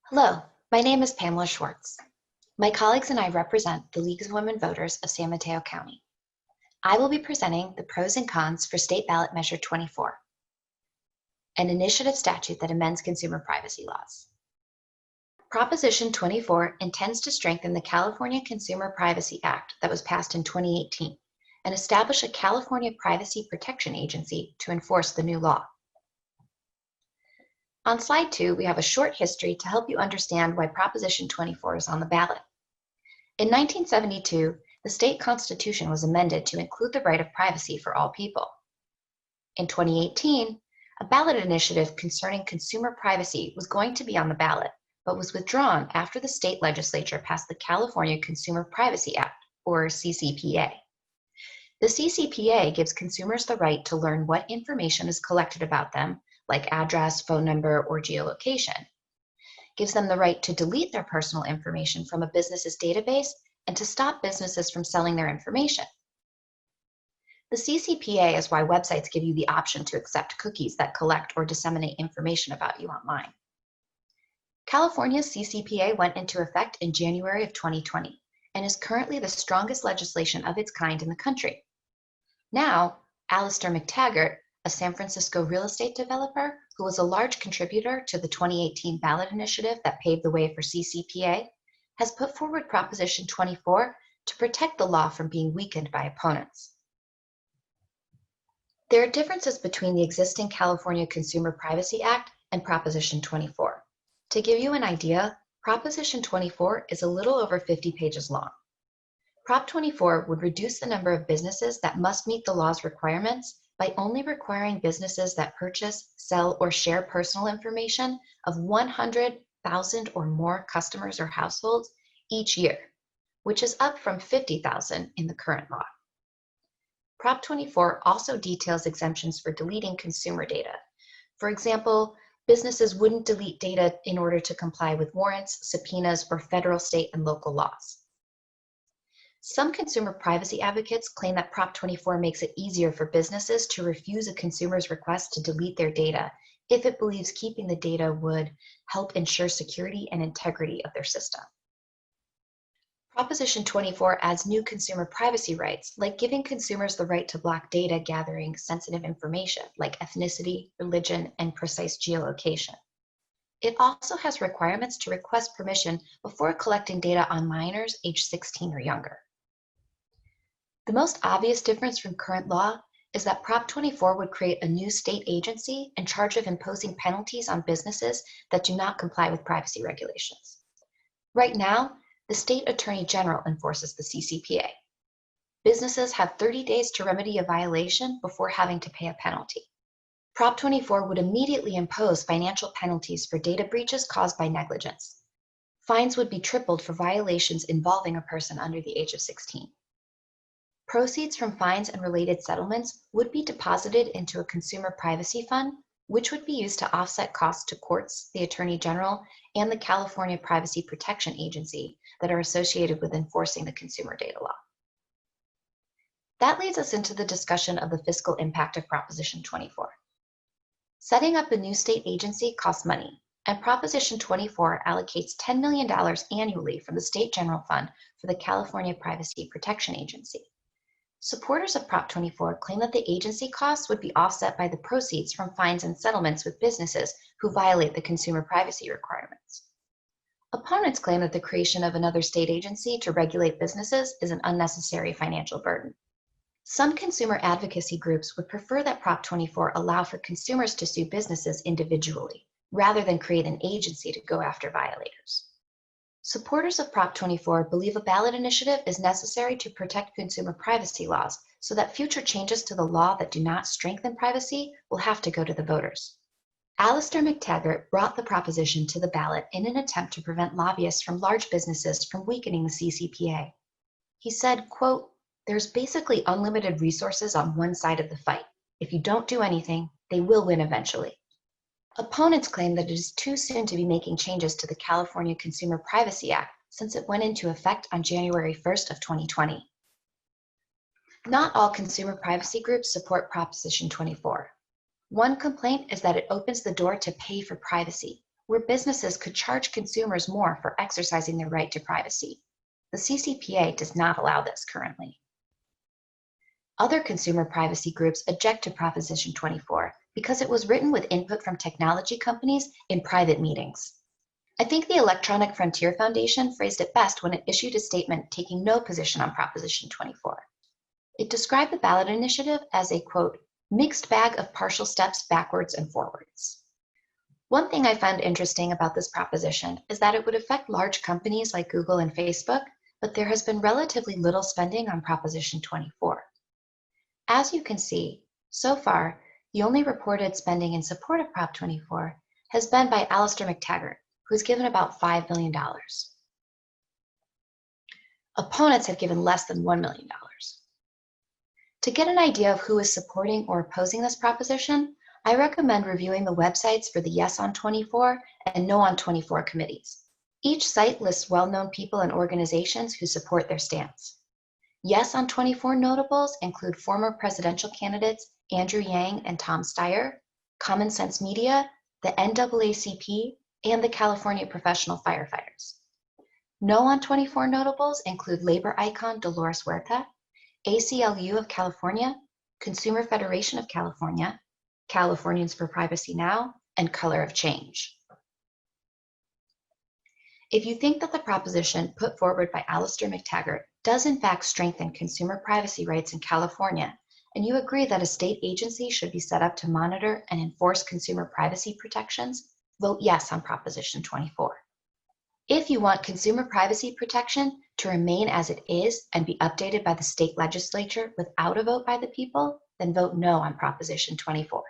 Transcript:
Hello, my name is Pamela Schwartz. My colleagues and I represent the Leagues of Women Voters of San Mateo County. I will be presenting the pros and cons for State Ballot Measure 24, an initiative statute that amends consumer privacy laws. Proposition 24 intends to strengthen the California Consumer Privacy Act that was passed in 2018 and establish a California Privacy Protection Agency to enforce the new law. On slide 2, we have a short history to help you understand why Proposition 24 is on the ballot. In 1972, the state constitution was amended to include the right of privacy for all people. In 2018, a ballot initiative concerning consumer privacy was going to be on the ballot, but was withdrawn after the state legislature passed the California Consumer Privacy Act, or CCPA. The CCPA gives consumers the right to learn what information is collected about them, like address, phone number, or geolocation, gives them the right to delete their personal information from a business's database and to stop businesses from selling their information. The CCPA is why websites give you the option to accept cookies that collect or disseminate information about you online. California's CCPA went into effect in January of 2020 and is currently the strongest legislation of its kind in the country. Now, Alistair McTaggart, a San Francisco real estate developer who was a large contributor to the 2018 ballot initiative that paved the way for CCPA, has put forward Proposition 24 to protect the law from being weakened by opponents. There are differences between the existing California Consumer Privacy Act and Proposition 24. To give you an idea, Proposition 24 is a little over 50 pages long. Prop 24 would reduce the number of businesses that must meet the law's requirements by only requiring businesses that purchase, sell, or share personal information of 100,000 or more customers or households each year, which is up from 50,000 in the current law. Prop 24 also details exemptions for deleting consumer data. For example, businesses wouldn't delete data in order to comply with warrants, subpoenas, or federal, state, and local laws. Some consumer privacy advocates claim that Prop 24 makes it easier for businesses to refuse a consumer's request to delete their data if it believes keeping the data would help ensure security and integrity of their system. Proposition 24 adds new consumer privacy rights, like giving consumers the right to block data gathering sensitive information like ethnicity, religion, and precise geolocation. It also has requirements to request permission before collecting data on minors aged 16 or younger. The most obvious difference from current law is that Prop 24 would create a new state agency in charge of imposing penalties on businesses that do not comply with privacy regulations. Right now, the State Attorney General enforces the CCPA. Businesses have 30 days to remedy a violation before having to pay a penalty. Prop 24 would immediately impose financial penalties for data breaches caused by negligence. Fines would be tripled for violations involving a person under the age of 16. Proceeds from fines and related settlements would be deposited into a consumer privacy fund, which would be used to offset costs to courts, the Attorney General, and the California Privacy Protection Agency that are associated with enforcing the consumer data law. That leads us into the discussion of the fiscal impact of Proposition 24. Setting up a new state agency costs money, and Proposition 24 allocates $10 million annually from the State General Fund for the California Privacy Protection Agency. Supporters of Prop 24 claim that the agency costs would be offset by the proceeds from fines and settlements with businesses who violate the consumer privacy requirements. Opponents claim that the creation of another state agency to regulate businesses is an unnecessary financial burden. Some consumer advocacy groups would prefer that Prop 24 allow for consumers to sue businesses individually, rather than create an agency to go after violators. Supporters of Prop 24 believe a ballot initiative is necessary to protect consumer privacy laws so that future changes to the law that do not strengthen privacy will have to go to the voters. Alistair McTaggart brought the proposition to the ballot in an attempt to prevent lobbyists from large businesses from weakening the CCPA. He said, quote, "There's basically unlimited resources on one side of the fight. If you don't do anything, they will win eventually." Opponents claim that it is too soon to be making changes to the California Consumer Privacy Act since it went into effect on January 1st of 2020. Not all consumer privacy groups support Proposition 24. One complaint is that it opens the door to pay for privacy, where businesses could charge consumers more for exercising their right to privacy. The CCPA does not allow this currently. Other consumer privacy groups object to Proposition 24 because it was written with input from technology companies in private meetings. I think the Electronic Frontier Foundation phrased it best when it issued a statement taking no position on Proposition 24. It described the ballot initiative as a, quote, mixed bag of partial steps backwards and forwards. One thing I found interesting about this proposition is that it would affect large companies like Google and Facebook, but there has been relatively little spending on Proposition 24. As you can see, so far, the only reported spending in support of Prop 24 has been by Alistair McTaggart, who's given about $5 million. Opponents have given less than $1 million. To get an idea of who is supporting or opposing this proposition, I recommend reviewing the websites for the Yes on 24 and No on 24 committees. Each site lists well-known people and organizations who support their stance. Yes on 24 notables include former presidential candidates Andrew Yang and Tom Steyer, Common Sense Media, the NAACP, and the California Professional Firefighters. No on 24 notables include labor icon Dolores Huerta, ACLU of California, Consumer Federation of California, Californians for Privacy Now, and Color of Change. If you think that the proposition put forward by Alistair McTaggart does in fact strengthen consumer privacy rights in California, and you agree that a state agency should be set up to monitor and enforce consumer privacy protections, vote yes on Proposition 24. If you want consumer privacy protection to remain as it is and be updated by the state legislature without a vote by the people, then vote no on Proposition 24.